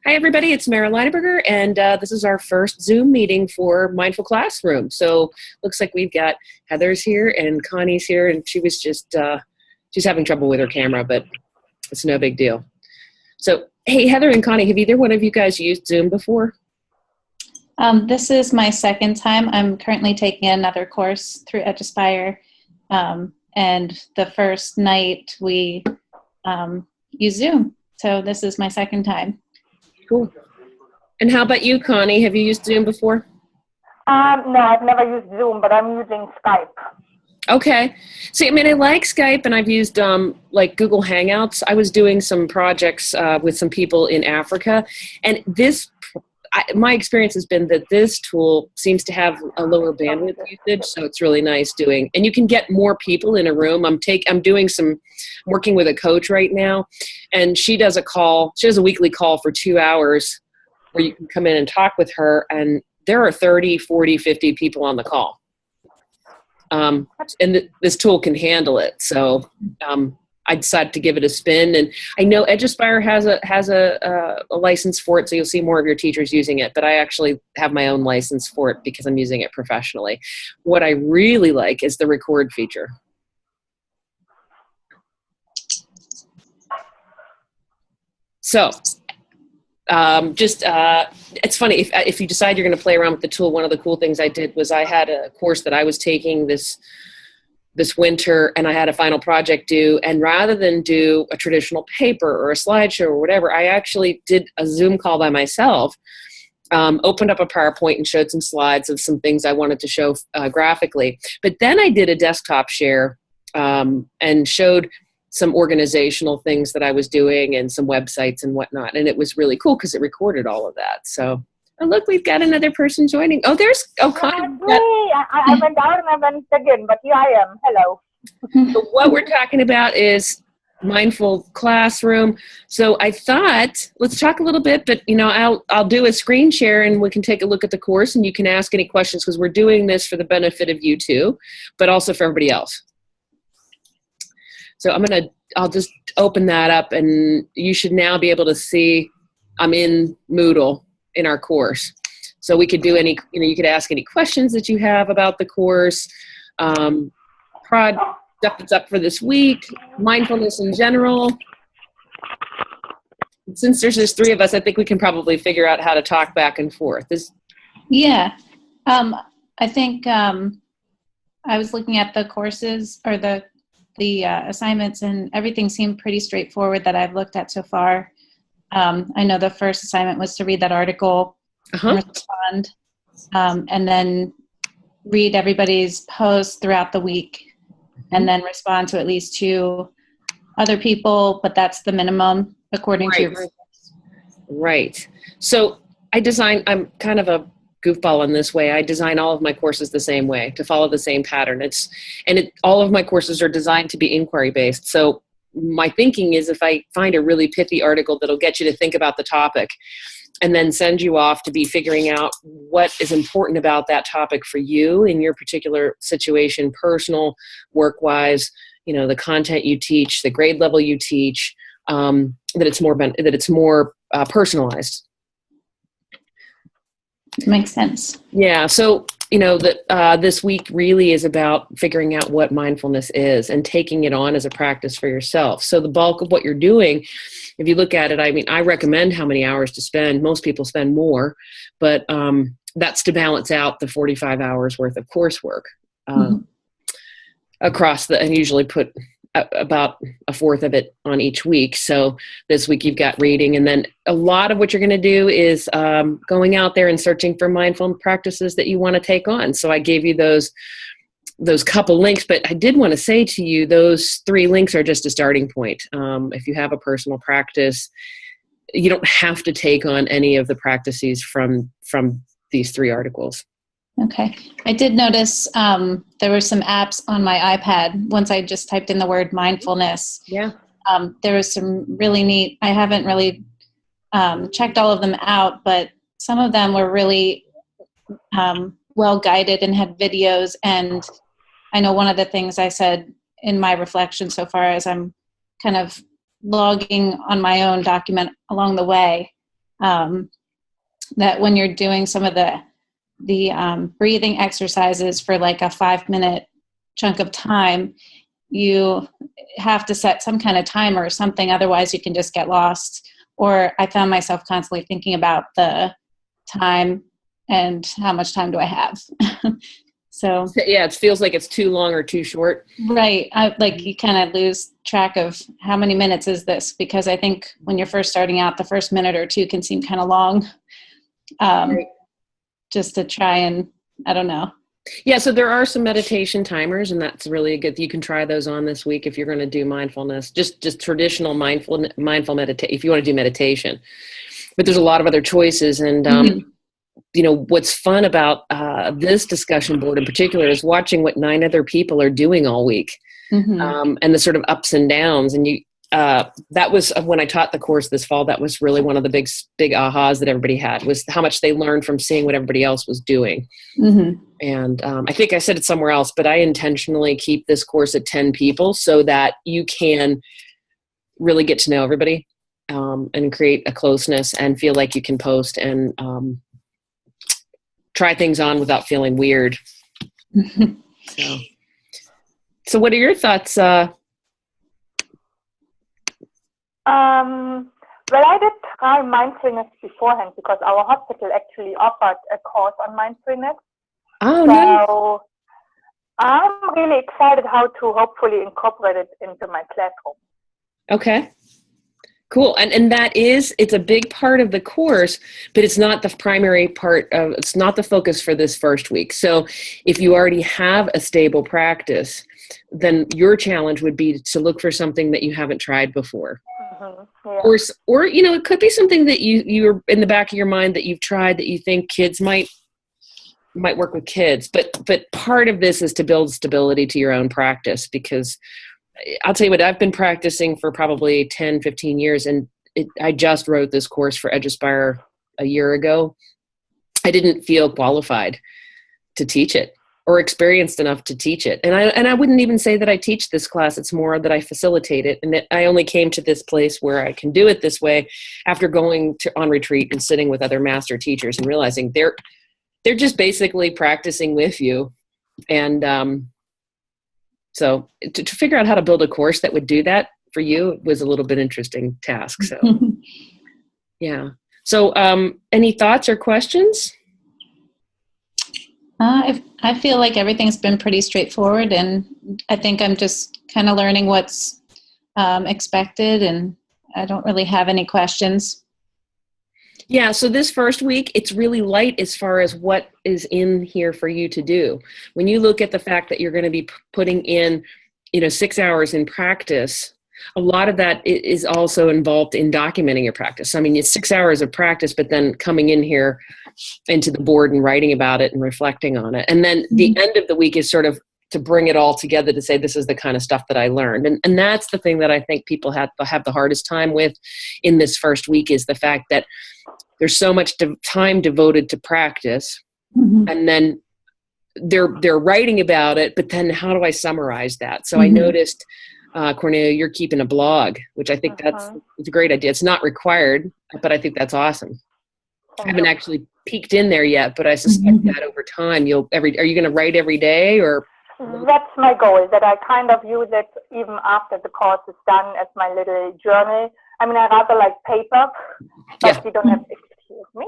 Hi, everybody. It's Mara Leineberger, and this is our first Zoom meeting for Mindful Classroom. So looks like we've got Heather's here and Connie's here, and she was just she's having trouble with her camera, but it's no big deal. So, hey, Heather and Connie, have either one of you guys used Zoom before? This is my second time. I'm currently taking another course through Eduspire, and the first night we used Zoom. So this is my second time. Cool. And how about you, Connie? Have you used Zoom before? No, I've never used Zoom, but I'm using Skype. Okay. See, I mean, I like Skype, and I've used like Google Hangouts. I was doing some projects with some people in Africa, and my experience has been that this tool seems to have a lower bandwidth usage, so it's really nice doing. And you can get more people in a room. I'm working with a coach right now, and she does a weekly call for 2 hours where you can come in and talk with her, and there are 30, 40, 50 people on the call. And this tool can handle it. So I decided to give it a spin, and I know Eduspire has a license for it, so you'll see more of your teachers using it, but I actually have my own license for it because I'm using it professionally. What I really like is the record feature. So it's funny, if you decide you're going to play around with the tool, one of the cool things I did was I had a course that I was taking this winter, and I had a final project due, and rather than do a traditional paper or a slideshow or whatever, I actually did a Zoom call by myself, opened up a PowerPoint and showed some slides of some things I wanted to show graphically. But then I did a desktop share and showed some organizational things that I was doing and some websites and whatnot, and it was really cool because it recorded all of that. So, oh, look, we've got another person joining. Oh, Connie. I went out and I went again, but here I am. Hello. So what we're talking about is Mindful Classroom. So I thought, let's talk a little bit, but I'll do a screen share and we can take a look at the course and you can ask any questions because we're doing this for the benefit of you two, but also for everybody else. So I'll just open that up and you should now be able to see I'm in Moodle in our course. So we could do you could ask any questions that you have about the course, prod stuff that's up for this week, mindfulness in general. Since there's just three of us, I think we can probably figure out how to talk back and forth. Yeah. I think I was looking at the courses or the assignments, and everything seemed pretty straightforward that I've looked at so far. I know the first assignment was to read that article and respond, and then read everybody's posts throughout the week, and then respond to at least 2 other people, but that's the minimum according to your rules. Right. So I'm kind of a goofball in this way. I design all of my courses the same way, to follow the same pattern. All of my courses are designed to be inquiry based. So my thinking is if I find a really pithy article that'll get you to think about the topic and then send you off to be figuring out what is important about that topic for you in your particular situation, personal, work-wise, the content you teach, the grade level you teach, that it's more personalized. Makes sense. Yeah. So, this week really is about figuring out what mindfulness is and taking it on as a practice for yourself. So the bulk of what you're doing, if you look at it, I recommend how many hours to spend. Most people spend more, but that's to balance out the 45 hours worth of coursework and usually put about a fourth of it on each week. So this week you've got reading, and then a lot of what you're going to do is going out there and searching for mindful practices that you want to take on. So I gave you those couple links, but I did want to say to you, those 3 links are just a starting point. If you have a personal practice, you don't have to take on any of the practices from these 3 articles. Okay. I did notice there were some apps on my iPad once I just typed in the word mindfulness. Yeah. There was some really neat, I haven't really checked all of them out, but some of them were really well guided and had videos. And I know one of the things I said in my reflection so far as I'm kind of logging on my own document along the way, that when you're doing some of the breathing exercises for like a 5-minute chunk of time, you have to set some kind of timer or something, otherwise you can just get lost. Or I found myself constantly thinking about the time and how much time do I have. So yeah, it feels like it's too long or too short. Right. Like you kind of lose track of how many minutes is this, because I think when you're first starting out, the first minute or two can seem kind of long, Right. just to try and, I don't know. Yeah, so there are some meditation timers, and that's really a good. You can try those on this week if you're going to do mindfulness, just traditional mindful meditation. If you want to do meditation, but there's a lot of other choices, and you know what's fun about this discussion board in particular is watching what 9 other people are doing all week, and the sort of ups and downs. And that was when I taught the course this fall. That was really one of the big ahas that everybody had, was how much they learned from seeing what everybody else was doing. And I think I said it somewhere else, but I intentionally keep this course at 10 people so that you can really get to know everybody, and create a closeness and feel like you can post and try things on without feeling weird. So what are your thoughts? Well, I did try mindfulness beforehand because our hospital actually offered a course on mindfulness. Oh, so nice. I'm really excited how to hopefully incorporate it into my classroom. Okay. Cool. And it's a big part of the course, but it's not the primary part of, it's not the focus for this first week. So if you already have a stable practice, then your challenge would be to look for something that you haven't tried before. Yeah. Or, you know, it could be something that you're in the back of your mind that you've tried that you think kids might work with kids. But part of this is to build stability to your own practice, because I'll tell you what, I've been practicing for probably 10, 15 years, and I just wrote this course for EdgeAspire a year ago. I didn't feel qualified to teach it or experienced enough to teach it. And I wouldn't even say that I teach this class. It's more that I facilitate it. And that I only came to this place where I can do it this way after going on retreat and sitting with other master teachers and realizing they're just basically practicing with you. And so to figure out how to build a course that would do that for you was a little bit interesting task. So yeah. So any thoughts or questions? I feel like everything's been pretty straightforward, and I think I'm just kind of learning what's expected, and I don't really have any questions. Yeah, so this first week, it's really light as far as what is in here for you to do. When you look at the fact that you're going to be putting in, 6 hours in practice, a lot of that is also involved in documenting your practice. I mean, it's 6 hours of practice, but then coming in here into the board and writing about it and reflecting on it. And then the end of the week is sort of to bring it all together to say, this is the kind of stuff that I learned. And that's the thing that I think people have the hardest time with in this first week, is the fact that there's so much time devoted to practice. And then they're writing about it, but then how do I summarize that? So I noticed, Cornelia, you're keeping a blog, which I think it's a great idea. It's not required, but I think that's awesome. I haven't actually peeked in there yet, but I suspect that over time are you going to write every day, or? That's my goal, that I kind of use it even after the course is done as my little journal. I mean, I rather like paper, but you don't have to excuse me,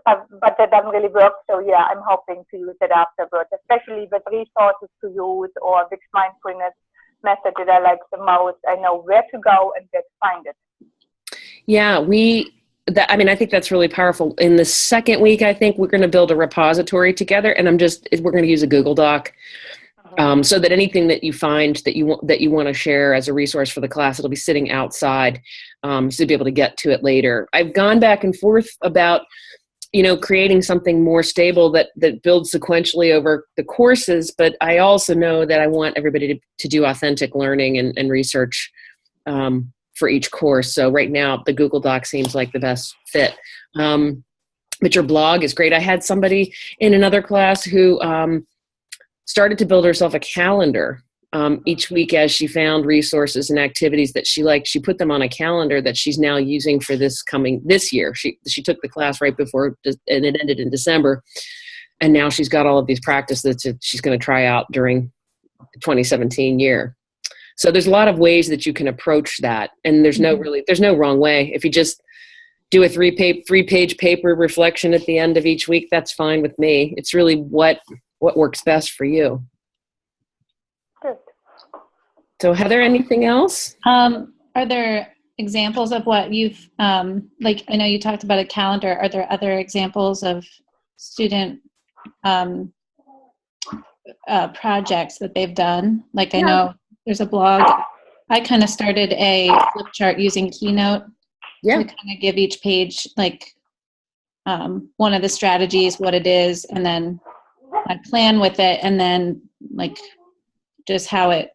but that doesn't really work. So yeah, I'm hoping to use it afterwards, especially with resources to use or which mindfulness method that I like the most. I know where to go and where to find it. Yeah, I think that's really powerful. In the second week, I think we're going to build a repository together, and we're going to use a Google Doc, so that anything that you find that you want to share as a resource for the class, it'll be sitting outside, so you'll be able to get to it later. I've gone back and forth about, creating something more stable that builds sequentially over the courses, but I also know that I want everybody to do authentic learning and research for each course. So right now, the Google Doc seems like the best fit. But your blog is great. I had somebody in another class who started to build herself a calendar each week as she found resources and activities that she liked. She put them on a calendar that she's now using for this year. She took the class right before, and it ended in December. And now she's got all of these practices that she's going to try out during the 2017 year. So there's a lot of ways that you can approach that. And there's no wrong way. If you just do a three-page paper reflection at the end of each week, that's fine with me. It's really what works best for you. Good. So Heather, anything else? Are there examples of what you've, like, I know you talked about a calendar. Are there other examples of student projects that they've done? Like, I know there's a blog. I kind of started a flip chart using Keynote to kind of give each page, like, one of the strategies, what it is, and then I plan with it, and then, like, just how it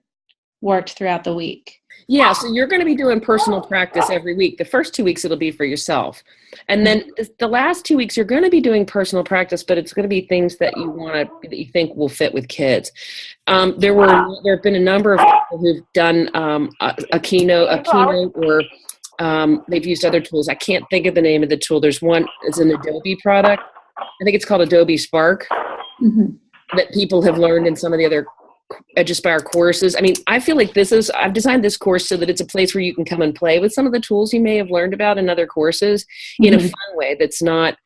worked throughout the week. Yeah, so you're going to be doing personal practice every week. The first 2 weeks, it'll be for yourself. And then the last 2 weeks, you're going to be doing personal practice, but it's going to be things that you think will fit with kids. There have been a number of people who've done a keynote, or they've used other tools. I can't think of the name of the tool. There's one, it's an Adobe product. I think it's called Adobe Spark, that people have learned in some of the other Edge-Aspire courses. I mean, I feel like I've designed this course so that it's a place where you can come and play with some of the tools you may have learned about in other courses in a fun way that's not,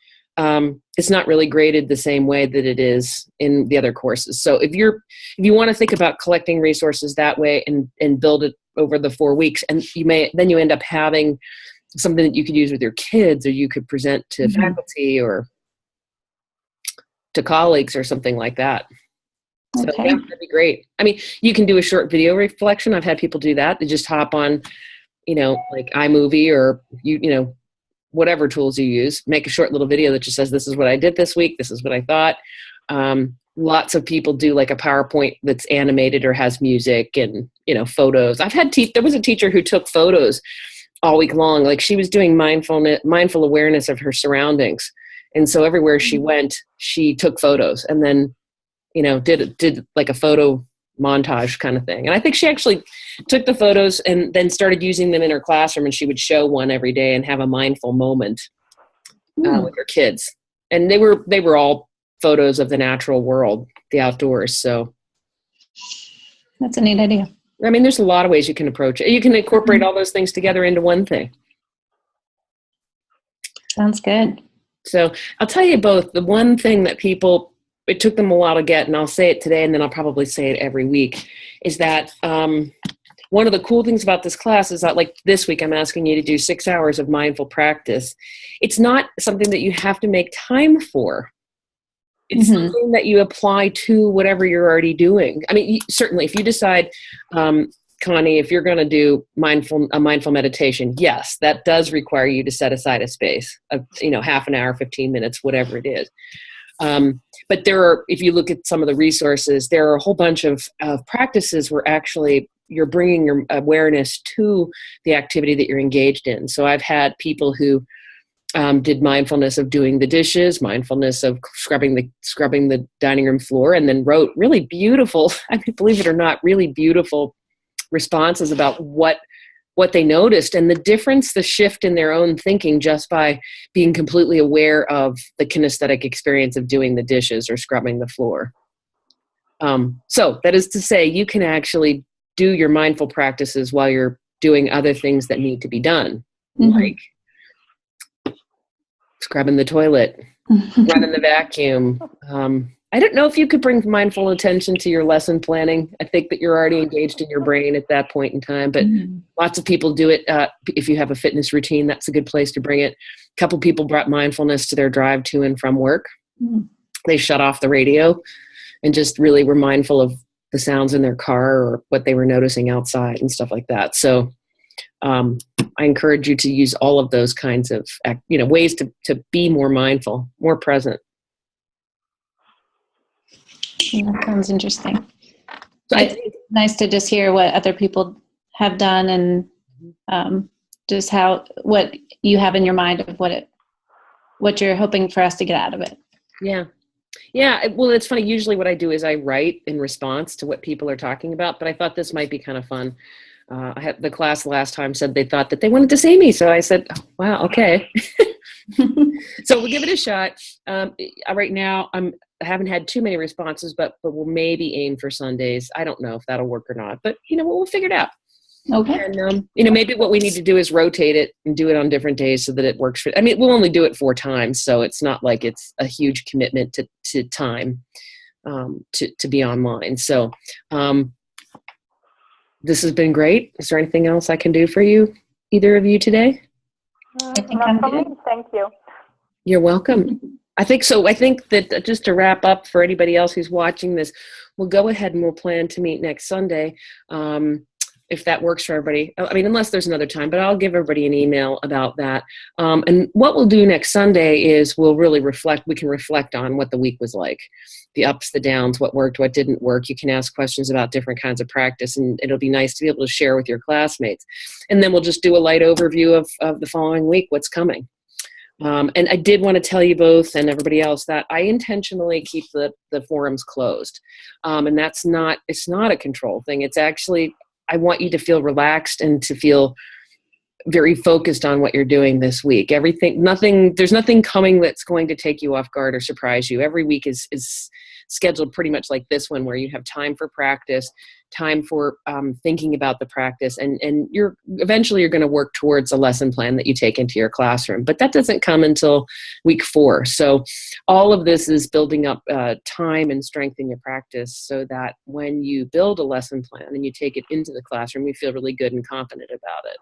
it's not really graded the same way that it is in the other courses. So if you want to think about collecting resources that way and build it over the 4 weeks, and you end up having something that you could use with your kids, or you could present to faculty or to colleagues or something like that. So yeah, that'd be great. I mean, you can do a short video reflection. I've had people do that. They just hop on, like iMovie or whatever tools you use, make a short little video that just says, this is what I did this week. This is what I thought. Lots of people do like a PowerPoint that's animated or has music and, photos. I've had there was a teacher who took photos all week long. Like, she was doing mindful awareness of her surroundings. And so everywhere she went, she took photos and then, did like a photo montage kind of thing. And I think she actually took the photos and then started using them in her classroom, and she would show one every day and have a mindful moment with her kids. And they were all photos of the natural world, the outdoors. So that's a neat idea. I mean, there's a lot of ways you can approach it. You can incorporate all those things together into one thing. Sounds good. So I'll tell you both, the one thing that it took them a while to get, and I'll say it today and then I'll probably say it every week, is that one of the cool things about this class is that, like, this week I'm asking you to do 6 hours of mindful practice. It's not something that you have to make time for. It's something that you apply to whatever you're already doing. I mean, certainly if you decide, Connie, if you're going to do a mindful meditation, yes, that does require you to set aside a space of, half an hour, 15 minutes, whatever it is. But if you look at some of the resources, there are a whole bunch of practices where actually you're bringing your awareness to the activity that you're engaged in. So I've had people who did mindfulness of doing the dishes, mindfulness of scrubbing the dining room floor, and then wrote really beautiful, I mean, believe it or not, really beautiful responses about what they noticed and the difference, the shift in their own thinking just by being completely aware of the kinesthetic experience of doing the dishes or scrubbing the floor. So that is to say, you can actually do your mindful practices while you're doing other things that need to be done, like scrubbing the toilet, running the vacuum. I don't know if you could bring mindful attention to your lesson planning. I think that you're already engaged in your brain at that point in time, but lots of people do it. If you have a fitness routine, that's a good place to bring it. A couple people brought mindfulness to their drive to and from work. They shut off the radio and just really were mindful of the sounds in their car or what they were noticing outside and stuff like that. So I encourage you to use all of those kinds of ways to be more mindful, more present. That sounds interesting. It's nice to just hear what other people have done and just what you have in your mind of what you're hoping for us to get out of it. Yeah. Yeah, well, it's funny. Usually what I do is I write in response to what people are talking about, but I thought this might be kind of fun. I had the class last time said they thought that they wanted to see me. So I said, oh, wow, okay. So we'll give it a shot. Right now, I haven't had too many responses, but we'll maybe aim for Sundays. I don't know if that'll work or not, but we'll figure it out. Okay. And, maybe what we need to do is rotate it and do it on different days so that it works for, we'll only do it 4 times. So it's not like it's a huge commitment to time, to be online. So, this has been great. Is there anything else I can do for you, either of you today? I think Not I'm for good. me. Thank you. You're welcome. I think so. I think that just to wrap up for anybody else who's watching this, we'll go ahead and we'll plan to meet next Sunday. If that works for everybody. Unless there's another time, but I'll give everybody an email about that. And what we'll do next Sunday is we'll really we can reflect on what the week was like, the ups, the downs, what worked, what didn't work. You can ask questions about different kinds of practice, and it'll be nice to be able to share with your classmates. And then we'll just do a light overview of the following week, what's coming. And I did want to tell you both and everybody else that I intentionally keep the forums closed. And it's not a control thing. It's actually, I want you to feel relaxed and to feel very focused on what you're doing this week. There's nothing coming that's going to take you off guard or surprise you. Every week is scheduled pretty much like this one, where you have time for practice, time for thinking about the practice, and eventually you're going to work towards a lesson plan that you take into your classroom. But that doesn't come until week 4. So all of this is building up time and strength in your practice, so that when you build a lesson plan and you take it into the classroom, you feel really good and confident about it.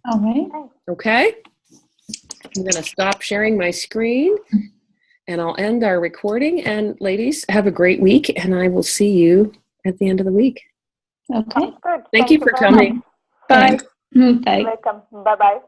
All right. Okay. I'm going to stop sharing my screen and I'll end our recording. And ladies, have a great week, and I will see you at the end of the week. Okay. Good. Thank you for very coming. much. Bye. Bye. Welcome. Bye-bye.